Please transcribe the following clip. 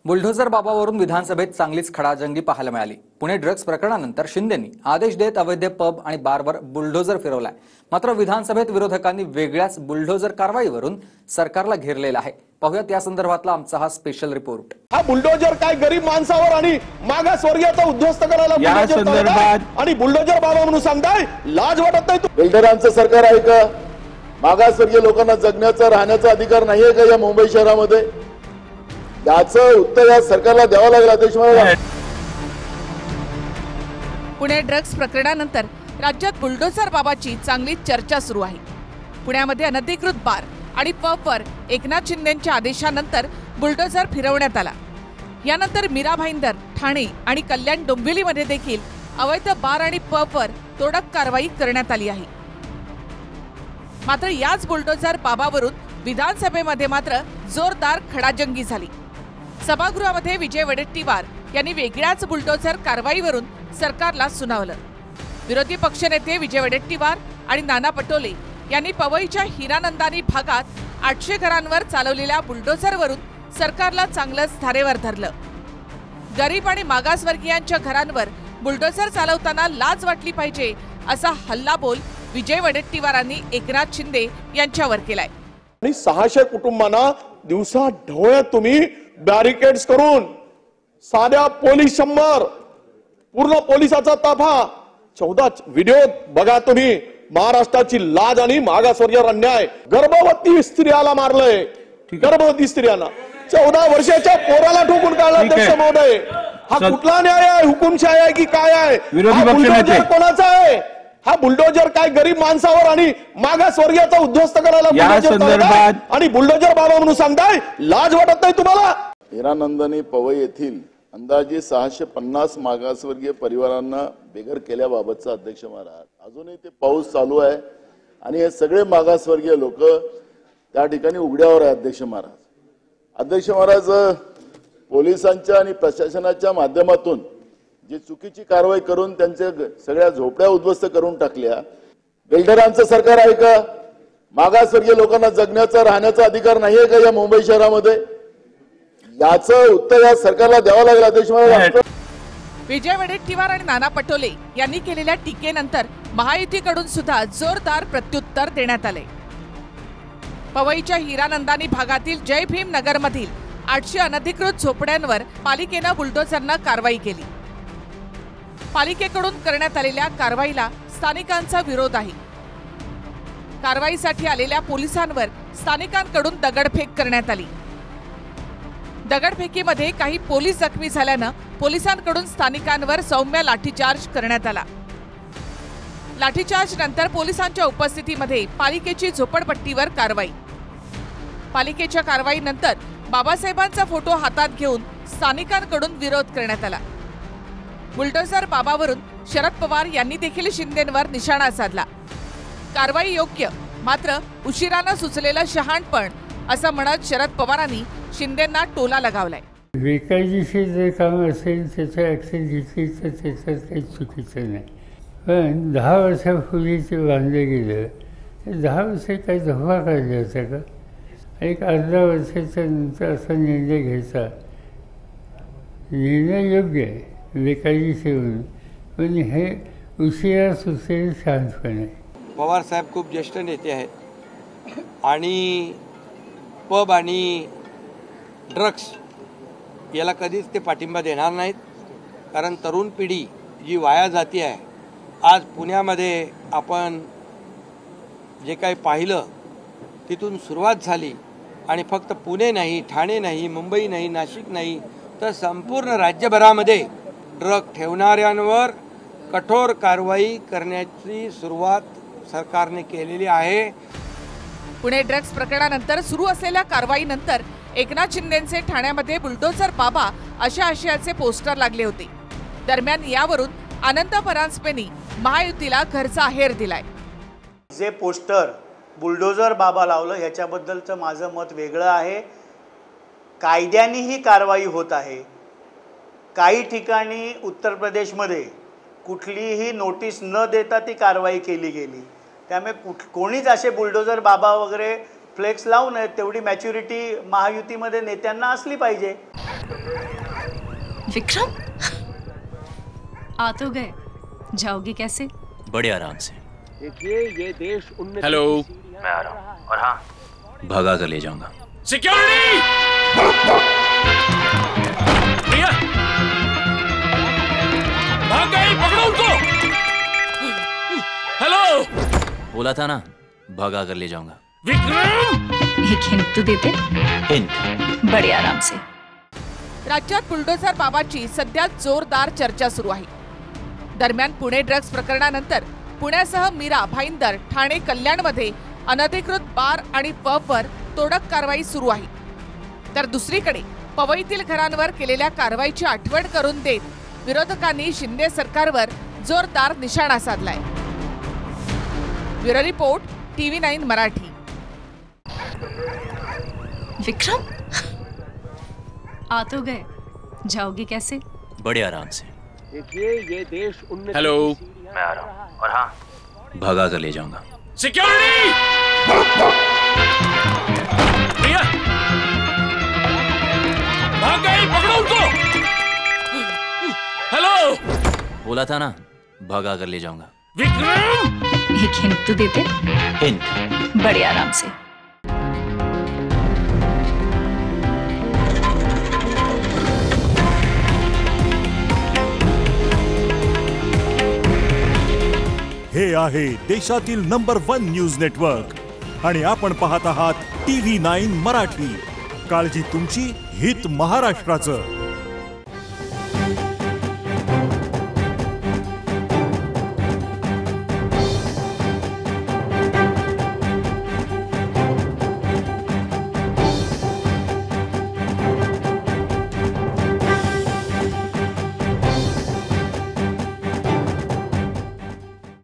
Bulldozer बाबावरून विधानसभेत चांगलीच खडाजंगी पाहायला मिळाली। पुणे ड्रग्ज प्रकरणानंतर शिंदेंनी आदेश देत अवैध पब आणि बारवर बुलडोझर फिरवलाय। मात्र विधानसभेत विरोधकांनी वेगळ्याच बुलडोझर कारवाईवरून सरकारला घेरलेलं आहे। पाहूयात या संदर्भातला आमचा हा स्पेशल रिपोर्ट। हा बुलडोझर काय गरीब माणसावर आणि मागासवर्गीयाचा उद्ध्वस्त करायला या संदर्भात आणि बुलडोझर बाबा म्हणून सांगताय, लाज वाटत नाही? बिल्डरांचं सरकार आहे का? मागासवर्गीय लोकांना जगण्याचा राहण्याचा अधिकार नाहीये का या मुंबई शहरामध्ये? याचं उत्तर या सरकारला द्यावं लागेल अध्यक्ष महोदय। पुणे ड्रग्ज प्रकरणानंतर राज्यात बुलडोझर बाबाची चांगली चर्चा सुरू आहे। पुण्यामध्ये अनधिकृत बार आणि पबवर एकनाथ शिंदेंच्या आदेशानंतर बुलडोझर फिरवण्यात आला। यानंतर मीरा भाईंदर, ठाणे आणि कल्याण डोंबिवलीमध्ये देखील अवैध बार आणि पबवर तोडक कारवाई करण्यात आली आहे। मात्र याच बुलडोझर बाबावरून विधानसभेमध्ये मात्र जोरदार खडाजंगी झाली। सभागृहामध्ये विजय वडेट्टीवार यांनी वेगळ्याच बुलडोझर कारवाईवरून सरकारला सुनावलं। विरोधी पक्षनेते विजय वडेट्टीवार आणि नाना पटोले यांनी पवईच्या हिरानंदानी भागात 800 घरांवर चालवलेल्या बुलडोझरवरून सरकारला चांगलंच धारेवर धरलं। गरीब आणि मागासवर्गीयांच्या घरांवर बुलडोझर चालवताना लाज वाटली पाहिजे असा हल्लाबोल विजय वडेट्टीवारांनी एकनाथ शिंदे यांच्यावर केलाय। आणि 600 कुटुंबांना दिवसा ढवळ्यात तुम्ही बॅरिकेड्स करून साध्या पोलीस 100 पूर्ण पोलिसाचा ताफा 14 व्हिडिओ बघा तुम्ही। महाराष्ट्राची लाज आणि मागासवर्गीयांवर अन्याय। गर्भवती स्त्रियाला मारलंय, गर्भवती स्त्रियांना 14 वर्षाच्या पोराला ठोकून काढला अध्यक्ष महोदय। हा कुठला न्याय आहे? हुकुमशाही आहे की काय आहे? बुलडोझर कोणाचा आहे? हा बुलडोझर काय गरीब माणसावर आणि मागासवर्गीयाचा उद्ध्वस्त करायला आणि बुलडोझर बाबा म्हणून सांगताय, लाज वाटत नाही तुम्हाला? हिरानंदानी पवई येथील अंदाजे 650 मागासवर्गीय परिवारांना बेघर केल्याबाबतचा अध्यक्ष महाराज अजूनही ते पाऊस चालू आहे आणि हे सगळे मागासवर्गीय लोक त्या ठिकाणी उघड्यावर आहे। अध्यक्ष महाराज पोलिसांच्या आणि प्रशासनाच्या माध्यमातून जी चुकीची कारवाई करून त्यांच्या सगळ्या झोपड्या उद्ध्वस्त करून टाकल्या। बिल्डरांचं सरकार आहे का? मागासवर्गीय लोकांना जगण्याचा राहण्याचा अधिकार नाहीये का या मुंबई शहरामध्ये? याचं उत्तर या सरकारला द्यावं लागेल अध्यक्ष महोदय। विजय वडेट्टीवार आणि नाना पटोले यांनी केलेल्या टीकेनंतर महायुतीकडून सुद्धा जोरदार प्रत्युत्तर देण्यात आले। पवईच्या हिरानंदानी भागातील जय भीम नगरमधील 800 अनधिकृत झोपड्यांवर पालिकेनं बुलडोझरनं कारवाई केली। पालिकेकडून करण्यात आलेल्या कारवाईला स्थानिकांचा विरोध आहे। कारवाईसाठी आलेल्या पोलिसांवर स्थानिकांकडून दगडफेक करण्यात आली। दगडफेकीमध्ये काही पोलीस जखमी झाल्यानं पोलिसांकडून स्थानिकांवर सौम्य लाठीचार्ज करण्यात आला। लाठीचार्ज नंतर पोलिसांच्या उपस्थितीमध्ये पालिकेची झोपडपट्टीवर कारवाई। पालिकेच्या कारवाईनंतर बाबासाहेबांचा फोटो हातात घेऊन स्थानिकांकडून विरोध करण्यात आला। बुलडोझर बाबावरून शरद पवार यांनी देखील शिंदेंवर निशाणा साधला। कारवाई योग्य, मात्र उशिरानं सुचलेलं शहाणपण असं म्हणत शरद पवारांनी शिंदेंना टोला लगावलाय। बेकायदेशीर जर काम असेल त्याचं ॲक्शन घेतली तर त्याच्यात काही चुकीचं नाही, पण 10 वर्षापूर्वी ते बांधलं गेलं 10 वर्ष काही धोका काढला होता का? एक अर्धा वर्षाच्या नंतर असा निर्णय घ्यायचा, निर्णय योग्य आहे बेकायदेशीर म्हणून, पण हे उशिरा सुचलेलं शहाणपण आहे। पवार साहेब खूप ज्येष्ठ नेते आहेत आणि पब आणि ड्रग्स याला कधीच ते पाठिंबा देणार नाहीत, कारण तरुण पिढी जी वाया जाती आहे। आज पुण्यामध्ये आपण जे काही पाहिलं तिथून सुरुवात झाली आणि फक्त पुणे नाही, ठाणे नाही, मुंबई नाही, नाशिक नाही, तर संपूर्ण राज्यभरामध्ये ड्रग ठेवणाऱ्यांवर कठोर कारवाई करण्याची सुरुवात सरकारने केलेली आहे। पुणे ड्रग्ज प्रकरणानंतर सुरू असलेल्या कारवाईनंतर एकनाथ शिंदेंचे ठाण्यामध्ये बुलडोझर बाबा अशा आशयाचे पोस्टर लागले होते। दरम्यान यावरून अनंत परांजपेंनी महायुतीला घरचा आहेर दिलाय। जे पोस्टर बुलडोझर बाबा लावलं याच्याबद्दलचं माझं मत वेगळं आहे। कायद्याने ही कारवाई होत आहे। काही ठिकाणी उत्तर प्रदेशमध्ये कुठलीही नोटीस न देता ती कारवाई केली गेली। त्यामुळे कोणीच असे बुलडोझर बाबा वगैरे फ्लेक्स लावू नये, तेवढी मॅच्युरिटी महायुतीमध्ये नेत्यांना असली पाहिजे। विक्रम, आ तो गए, जाओगे कैसे? बड़े आराम से। देखिए ये देश हेलो, मैं आ रहा हूँ। और हाँ, भगा कर ले जाऊंगा। सिक्योरिटी! भैया, भाग गए, पकड़ो उनको। हेलो, बोला था ना, भगा कर ले जाऊंगा। विक्रम! एक हिंट तो देते। हिंट? बड़े आराम से। राज्यात बुलडोझर बाबाची सध्या जोरदार चर्चा सुरू आहे। दरम्यान पुणे ड्रग्ज प्रकरणानंतर पुण्यासह मीरा, भाईंदर, ठाणे, कल्याणमध्ये अनधिकृत बार आणि पबवर तोडक कारवाई सुरू आहे। तर दुसरीकडे पवईतील घरांवर केलेल्या कारवाईची आठवण करून देत विरोधकांनी शिंदे सरकारवर जोरदार निशाणा साधलाय। Bureau report, TV9 Marathi. Vikram, आ तो गए, जाओगे कैसे? बड़े आराम से। देखिए ये देश हेलो, मैं आ रहा हूँ। और हाँ, भगा कर ले जाऊंगा। सिक्योरिटी! भैया, भाग गए, पकड़ो उनको। हेलो, बोला था ना, भगा कर ले जाऊंगा। विक्रम! एक हिंट तो देते। हिंट? बड़े आराम से। हे आहे देशातील नंबर 1 न्यूज नेटवर्क आणि आपण पाहत आहात TV9 मराठी। काळजी तुमची, हित महाराष्ट्राचं।